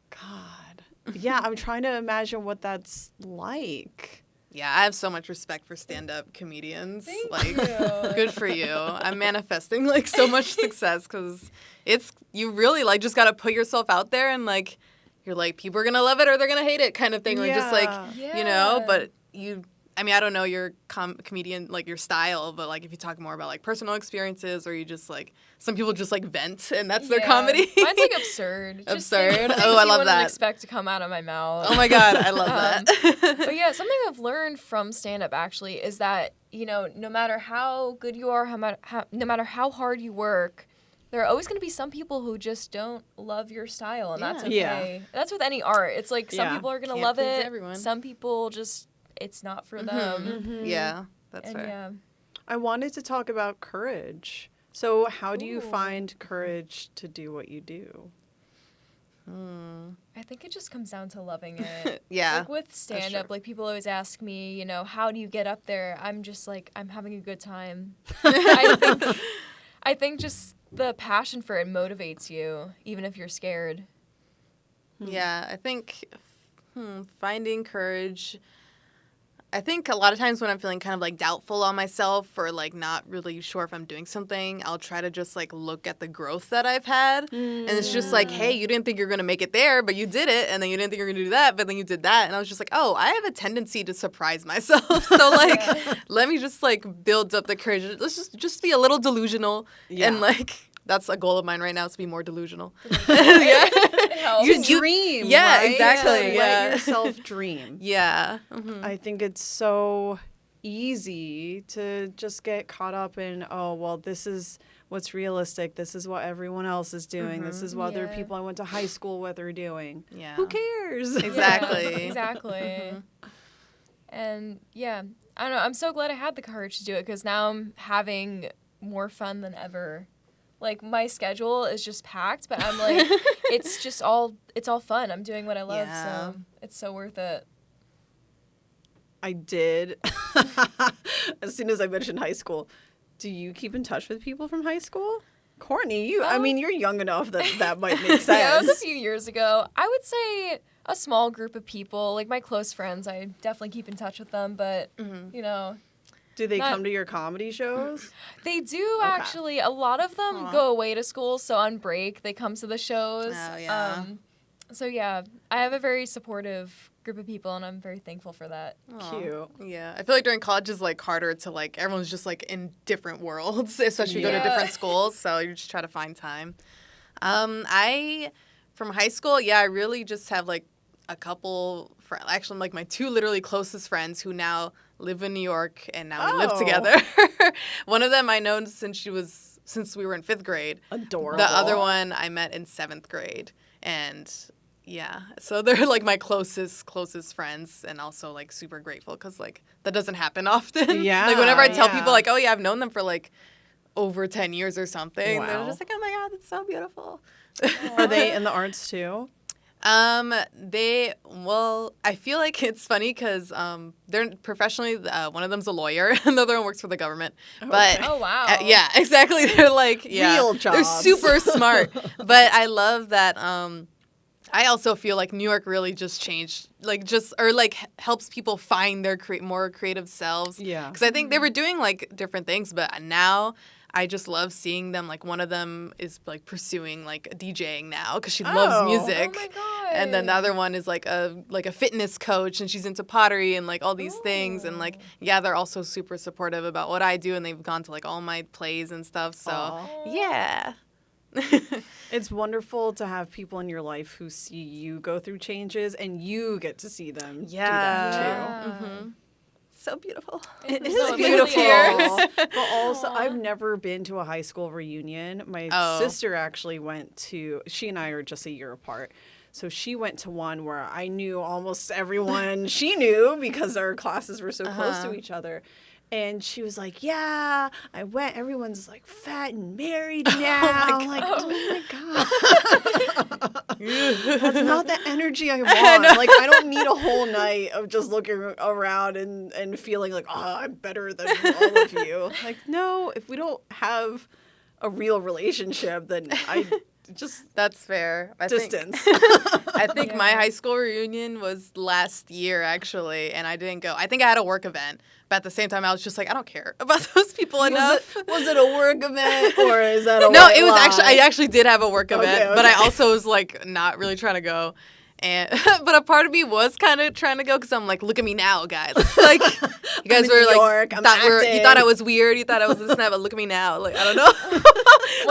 God. Yeah, I'm trying to imagine what that's like. Yeah, I have so much respect for stand-up comedians. Thank like, you. good for you. I'm manifesting like so much success because you really like just gotta put yourself out there and like you're like people are gonna love it or they're gonna hate it kind of thing. Or just like you know, Yeah. but I mean, I don't know your comedian, like your style, but like if you talk more about like personal experiences or you just like, some people just like vent and that's their Yeah. comedy. Mine's like absurd. Just Absurd? things Oh, I you love wouldn't that. expect to come out of my mouth. Oh my God, I love that. But yeah, something I've learned from stand-up actually is that, you know, no matter how good you are, no matter how hard you work, there are always going to be some people who just don't love your style, and that's okay. Yeah. That's with any art. It's like some Yeah. people are going to Can't love please it. everyone. Some people just it's not for them. Yeah, that's And fair. yeah. I wanted to talk about courage. So how do you find courage to do what you do? I think it just comes down to loving it. Yeah, Like with stand-up, like people always ask me, you know, how do you get up there? I'm just like, I'm having a good time. I think just the passion for it motivates you, even if you're scared. Yeah, I think finding courage. I think a lot of times when I'm feeling kind of like doubtful on myself or like not really sure if I'm doing something, I'll try to just like look at the growth that I've had. And it's just like, hey, you didn't think you're going to make it there, but you did it. And then you didn't think you're going to do that, but then you did that. And I was just like, oh, I have a tendency to surprise myself. So like, let me just like build up the courage. Let's just be a little delusional. Yeah. And like, that's a goal of mine right now, is to be more delusional. Yeah. You dream, yeah, right? exactly, To yeah. let yourself dream. Yeah. I think it's so easy to just get caught up in, oh, well, this is what's realistic. This is what everyone else is doing. This is what other Yeah. people I went to high school with are doing. Yeah. Who cares? Exactly. Yeah, exactly. And yeah, I don't know. I'm so glad I had the courage to do it because now I'm having more fun than ever. Like my schedule is just packed, but I'm like, it's all fun. I'm doing what I love, Yeah. so it's so worth it. I did. As soon as I mentioned high school, do you keep in touch with people from high school? Courtney, I mean, you're young enough that might make sense. Yeah, it was a few years ago. I would say a small group of people, like my close friends, I definitely keep in touch with them, but, you know. Do they Not- come to your comedy shows? They do, actually. A lot of them go away to school, so on break, they come to the shows. Oh, yeah. So, yeah, I have a very supportive group of people, and I'm very thankful for that. Cute. Yeah, I feel like during college is like harder to like, everyone's just like in different worlds, especially if you go to different schools, so you just try to find time. From high school, I really just have like a couple, actually like my two literally closest friends who now live in New York and now we live together. One of them I known since we were in 5th grade. Adorable. The other one I met in 7th grade. And yeah, so they're like my closest friends, and also like super grateful because like that doesn't happen often. Yeah, like whenever I tell yeah. people like, oh yeah, I've known them for like over 10 years or something, they're Wow. just like, oh my God, that's so beautiful. Are they in the arts too? I feel like it's funny because they're professionally, one of them's a lawyer and the other one works for the government. But Oh, wow. yeah, exactly. They're like, Real they're jobs. super smart. But I love that. I also feel like New York really just changed, helps people find their more creative selves. Yeah. Because I think they were doing like different things, but now I just love seeing them. Like one of them is like pursuing like DJing now because she loves music. Oh, my God. And then the other one is like a fitness coach, and she's into pottery and like all these things. And like, yeah, they're also super supportive about what I do, and they've gone to like all my plays and stuff. So Aw. yeah. It's wonderful to have people in your life who see you go through changes and you get to see them do that too. Yeah. So beautiful. It is So beautiful. really But also, I've never been to a high school reunion. My sister actually went to, she and I are just a year apart. So she went to one where I knew almost everyone she knew because our classes were so close to each other. And she was like, yeah, I went. Everyone's like fat and married now. I'm like, oh my God. That's not the energy I want. Like, I don't need a whole night of just looking around and feeling like, oh, I'm better than all of you. Like, no, if we don't have a real relationship, then I just That's fair. distance. I think my high school reunion was last year, actually, and I didn't go. I think I had a work event, but at the same time, I was just like, I don't care about those people enough. Was it a work event or is that a No, white it was lie? I actually did have a work event, but I okay. also was like not really trying to go. And but a part of me was kind of trying to go because I'm like, look at me now, guys. Like you guys in were New like, York, I'm you acting. thought I was weird, you thought I was this and that, but look at me now. Like I don't know.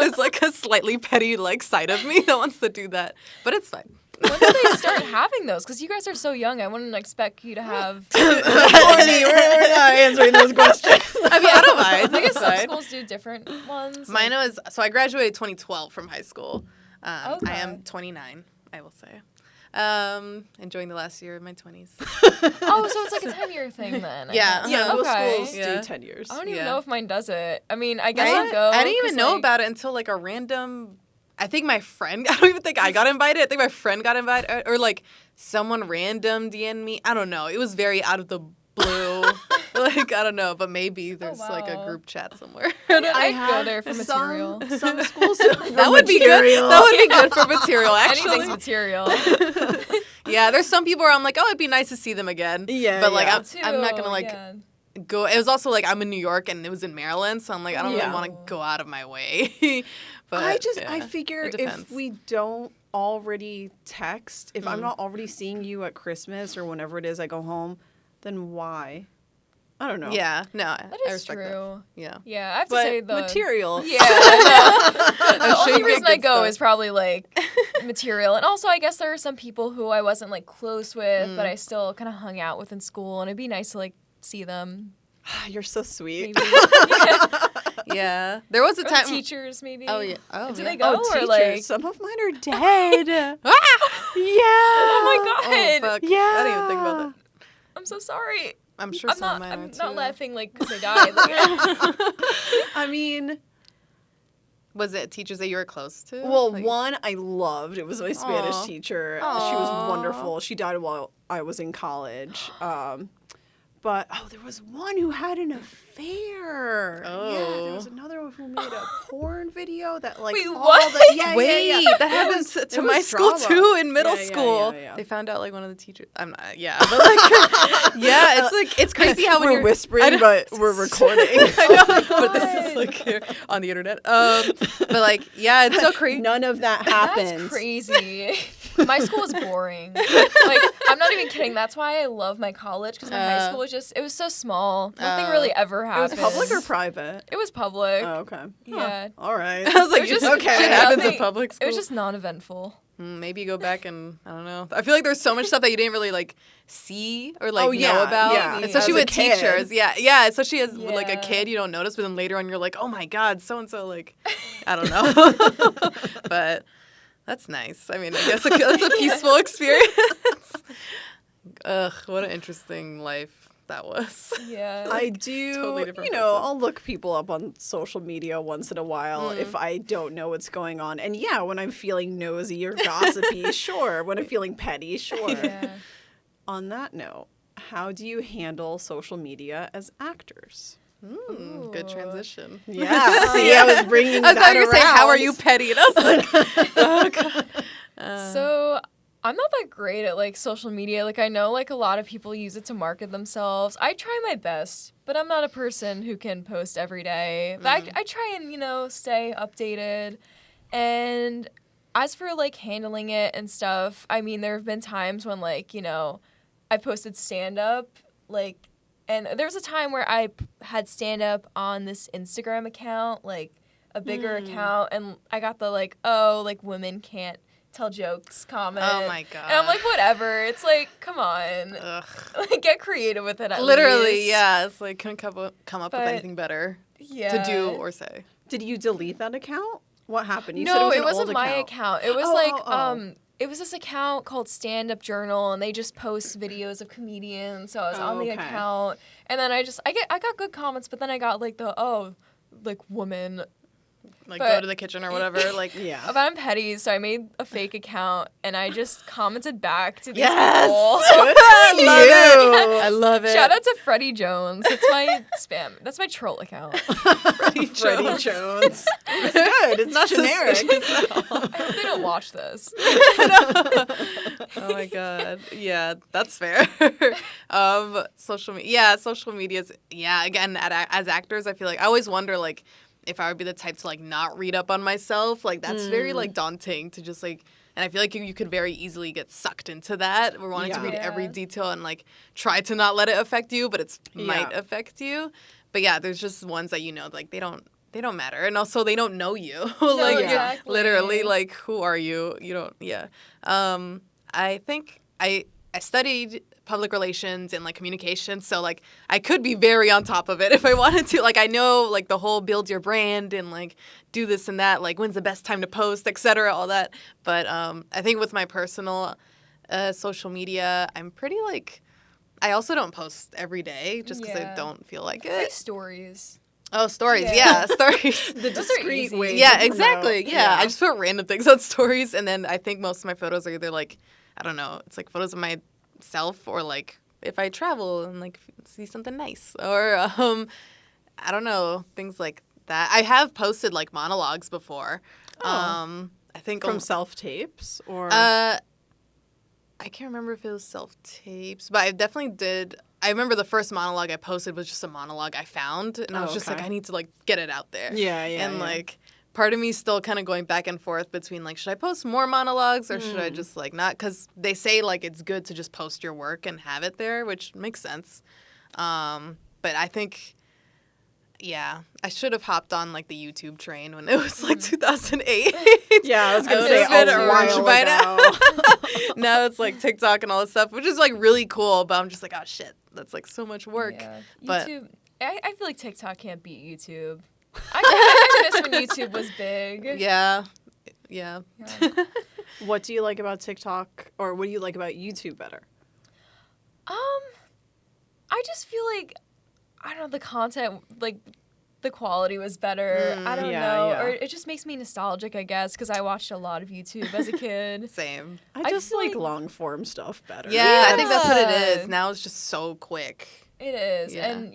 It's like a slightly petty like side of me that wants to do that, but it's fine. When did they start having those? Because you guys are so young. I wouldn't expect you to have. Courtney, we're not answering those questions. I mean, I don't mind. I guess some It's fine. schools do different ones. Mine was, so I graduated 2012 from high school. I Okay. am 29, I will say. Enjoying the last year of my 20s. Oh, so it's like a 10-year thing then. I Yeah. guess. Yeah, most Okay. schools Yeah. do 10 years. I don't even Yeah. know if mine does it. I mean, I guess I I'll go. I didn't even 'cause, know like, about it until like a random. I think my friend. I don't even think I got invited. I think my friend got invited, or like someone random DM'd me. I don't know. It was very out of the blue. Like I don't know, but maybe there's like a wow. group chat somewhere. I'd go there for material. Some schools That would be good. That would be good for material. Actually, Anything's material. yeah. There's some people where I'm like, oh, it'd be nice to see them again. Yeah, but like yeah. I'm not gonna like. Yeah. Go. It was also like I'm in New York and it was in Maryland, so I'm like I don't Yeah. really want to go out of my way. But I figure it if depends. we don't already text, if I'm not already seeing you at Christmas or whenever it is I go home, then why? I don't know. Yeah, no, That I is respect that. true. Yeah. Yeah, I have to But say the material. Yeah, I know. The sure only you reason get I good go stuff. is probably like material, and also I guess there are some people who I wasn't like close with, but I still kind of hung out with in school, and it'd be nice to like see them. You're so sweet. Maybe Yeah, there was a or the time. teachers, maybe. Oh yeah. Oh, Do yeah. they go Oh, or teachers. like? Some of mine are dead. Yeah. Oh my god! Oh fuck. Yeah. I didn't even think about that. I'm so sorry. I'm sure I'm some not. of mine I'm are not too. laughing like because they died. Like, I mean, Was it teachers that you were close to? well, Like- one I loved. It was my Spanish Aw. teacher. She Aw. was wonderful. She died while I was in college. But there was one who had an affair. Yeah, there Oh. was another one who made a porn video that like Wait, all what? the yeah, Wait, yeah, yeah. that It happened was- to it my was school drama. too in middle Yeah, yeah, school. yeah, yeah. They found out like one of the teachers. I'm not. Yeah, but like, yeah, it's like it's crazy how when we're you're whispering, but we're recording. I know, but this is like here on the internet. But like, yeah, it's so crazy. None of that happened. that's crazy. My school was boring. Like, I'm not even kidding. That's why I love my college, because my high school was just, it was so small. Nothing really ever It happened. was public or private? It was public. Oh, okay. Yeah. Huh. All right. I was like, It was just- okay. shit happens in nothing- public school. It was just non-eventful. Maybe you go back and I don't know. I feel like there's so much stuff that you didn't really like see or like Oh, yeah, know about, yeah. especially As a with kid. teachers. Yeah. Especially as like a Yeah. kid, you don't notice, but then later on, you're like, oh my god, so and so. Like, I don't know, but that's nice. I mean, I guess that's a peaceful experience. Ugh, what an interesting life that was. Yeah. I do, Totally different person. I'll look people up on social media once in a while if I don't know what's going on. And yeah, when I'm feeling nosy or gossipy, sure. When I'm feeling petty, sure. Yeah. On that note, how do you handle social media as actors? Good transition. Yeah, see, I was bringing I that thought you were saying, how are around. you petty? And I was like, oh god. So I'm not that great at like social media. Like I know like a lot of people use it to market themselves. I try my best, but I'm not a person who can post every day. But I try and, stay updated. And as for like handling it and stuff, I mean, there have been times when like, I posted stand-up, like, and there was a time where I had stand-up on this Instagram account, like a bigger account, and I got the like, oh, like women can't tell jokes comment. Oh my god. And I'm like, whatever. It's like, come on. Ugh. Like, get creative with it at Literally, least. yeah. It's like couldn't come up with But- anything better Yeah. to do or say. Did you delete that account? What happened? You said No, it was it an wasn't old my account. account. It was Oh. it was this account called Stand Up Journal, and they just post videos of comedians. So I was on the okay. account, and then I got good comments, but then I got like woman. Like But- go to the kitchen or whatever. Like Yeah. But I'm petty, so I made a fake account, and I just commented back to these Yes! people. Good love you. I love it. Shout out to Freddie Jones. That's my spam. That's my troll account. Freddie Jones. It's good. It's Not generic. I hope they don't watch this. Oh my god. Yeah, that's fair. Social media. Yeah, social media's. Yeah, again, as actors, I feel like I always wonder like if I would be the type to like not read up on myself. Like that's very like daunting to just like. And I feel like you could very easily get sucked into that. We're wanting to Yeah. read every Yeah. detail and like try to not let it affect you, but it might Yeah. affect you. But yeah, there's just ones that like they don't matter, and also they don't know you. Like you're exactly. literally like, who are you? You don't. Yeah. I think I studied public relations and like communication, so like I could be very on top of it if I wanted to. Like I know like the whole build your brand and like do this and that, like when's the best time to post, etc., all that. But I think with my personal Social media, I'm pretty like, I also don't post every day just because I don't feel like Like it. stories. Oh, stories. Yeah, stories. The Those are discreet easy. way. Yeah, to exactly. promote. Yeah. I just put random things on stories, and then I think most of my photos are either like, I don't know, it's like photos of myself or like if I travel and like see something nice or I don't know, things like that. I have posted like monologues before. Oh. I think From self-tapes or... I can't remember if it was self-tapes, but I definitely did. I remember the first monologue I posted was just a monologue I found, and I was just like, I need to like get it out there. Yeah. And like part of me still kind of going back and forth between like, should I post more monologues or should I just like not? Because they say like it's good to just post your work and have it there, which makes sense. But I think, yeah, I should have hopped on like the YouTube train when it was like 2008. Yeah, I was going to I say would've been a rich while by ago. Now it's like TikTok and all this stuff, which is like really cool, but I'm just like, oh shit, that's like so much work. Yeah. But YouTube, I feel like TikTok can't beat YouTube. I miss when YouTube was big. yeah. What do you like about TikTok, or what do you like about YouTube better? I just feel like, I don't know, the content, like, the quality was better. I don't know. yeah. Or it just makes me nostalgic, I guess, because I watched a lot of YouTube as a kid. Same. I just feel like like- long form stuff better. Yeah, I think that's what it Yeah. is. Now it's just so quick. It is. Yeah. And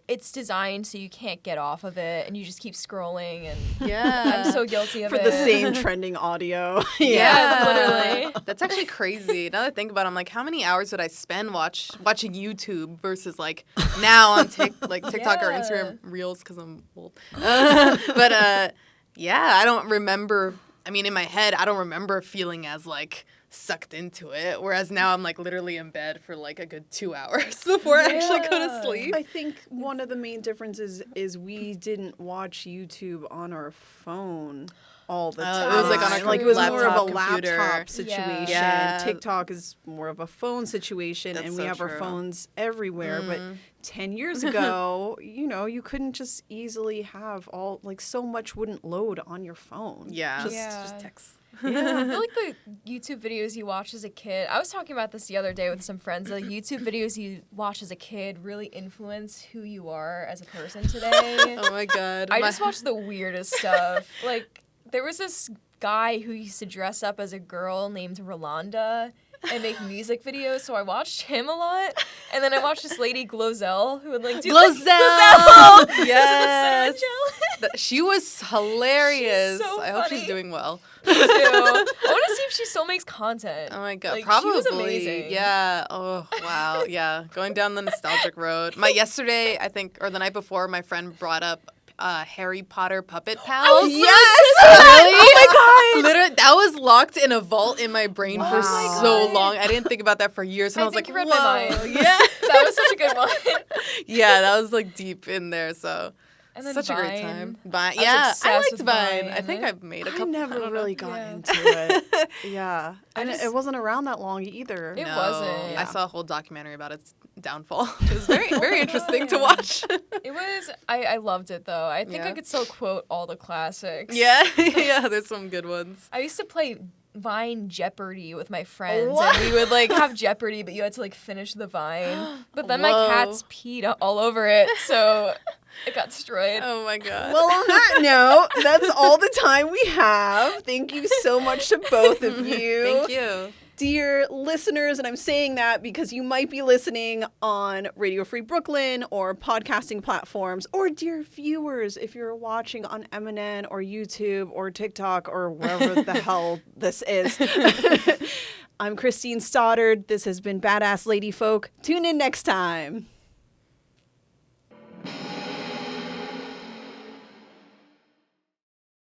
it's designed so you can't get off of it, and you just keep scrolling, and Yeah. I'm so guilty of For it. the same trending audio. Yeah, literally. That's actually crazy. Now that I think about it, I'm like, how many hours would I spend watching YouTube versus like now on TikTok or Yeah. Instagram Reels because I'm old. But yeah, I don't remember. I mean, in my head, I don't remember feeling as like sucked into it. Whereas now I'm like literally in bed for like a good 2 hours before I actually go to Yeah. sleep. I think one of the main differences is we didn't watch YouTube on our phone all the time. It was like on our like it was more of a laptop computer. laptop situation. Yeah. TikTok is more of a phone situation, That's and we so have our true. phones everywhere. But 10 years ago, you couldn't just easily have all, like, so much wouldn't load on your phone. Yeah. Yeah. Just text. I feel like the YouTube videos you watch as a kid, I was talking about this the other day with some friends, the YouTube videos you watch as a kid really influence who you are as a person today. Oh my god. I just watched the weirdest stuff. Like, there was this guy who used to dress up as a girl named Rolanda and make music videos, so I watched him a lot. And then I watched this lady, Glozell, who would like do Glozell! Glozell! Yes! Was it the cinnamon She was hilarious. She's so I hope she's funny. doing well. jelly? Me too. I want to see if she still makes content. Oh my god, Like, probably. She was amazing. Yeah. Oh wow. Yeah. Going down the nostalgic road. Yesterday, I think, or the night before, my friend brought up Harry Potter puppet pals. Yes! Really? Oh my God! Literally, that was locked in a vault in my brain for Wow. so long. I didn't think about that for years, and I was think like, you read whoa. my mind. Yeah. That was such a good one. Yeah, that was like deep in there. So. And then Such a great Vine. time. Vine. I was Yeah, I obsessed liked with Vine. Vine. I think I've made a couple. I never don't really know. got Yeah. into it. Yeah. And just- it wasn't around that long either. It No, wasn't. I saw a whole documentary about its downfall. It was very, very interesting to watch. It was. I loved it though. I think I Yeah. could still quote all the classics. Yeah, yeah. There's some good ones. I used to play Vine Jeopardy with my friends, What? and we would like have Jeopardy, but you had to like finish the vine. But then my Whoa. cats peed all over it, so it got destroyed. Oh my god. Well, on that note, that's all the time we have. Thank you so much to both of you. Thank you. Dear listeners, and I'm saying that because you might be listening on Radio Free Brooklyn or podcasting platforms, or dear viewers, if you're watching on MNN or YouTube or TikTok or wherever the hell this is. I'm Christine Stoddard. This has been Badass Lady Folk. Tune in next time.